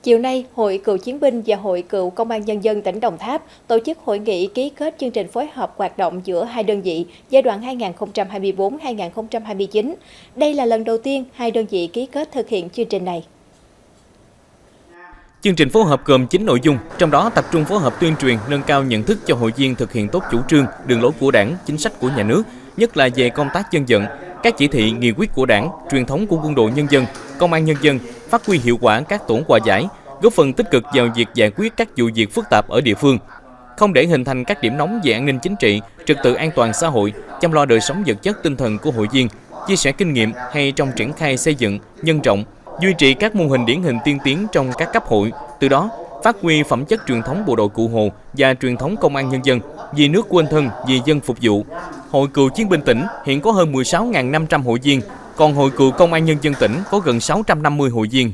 Chiều nay, Hội Cựu Chiến binh và Hội Cựu Công an Nhân dân tỉnh Đồng Tháp tổ chức hội nghị ký kết chương trình phối hợp hoạt động giữa hai đơn vị giai đoạn 2024-2029. Đây là lần đầu tiên hai đơn vị ký kết thực hiện chương trình này. Chương trình phối hợp gồm 9 nội dung, trong đó tập trung phối hợp tuyên truyền nâng cao nhận thức cho hội viên thực hiện tốt chủ trương, đường lối của Đảng, chính sách của nhà nước, nhất là về công tác dân vận, các chỉ thị, nghị quyết của Đảng, truyền thống của Quân đội Nhân dân, Công an Nhân dân, phát huy hiệu quả các tổ hòa giải, góp phần tích cực vào việc giải quyết các vụ việc phức tạp ở địa phương, không để hình thành các điểm nóng về an ninh chính trị, trật tự an toàn xã hội, chăm lo đời sống vật chất tinh thần của hội viên, chia sẻ kinh nghiệm hay trong triển khai xây dựng, nhân rộng, duy trì các mô hình điển hình tiên tiến trong các cấp hội, từ đó phát huy phẩm chất truyền thống bộ đội Cụ Hồ và truyền thống công an nhân dân, vì nước quên thân, vì dân phục vụ. Hội Cựu Chiến binh tỉnh hiện có hơn 16.500 hội viên, còn Hội Cựu Công an Nhân dân tỉnh có gần 650 hội viên.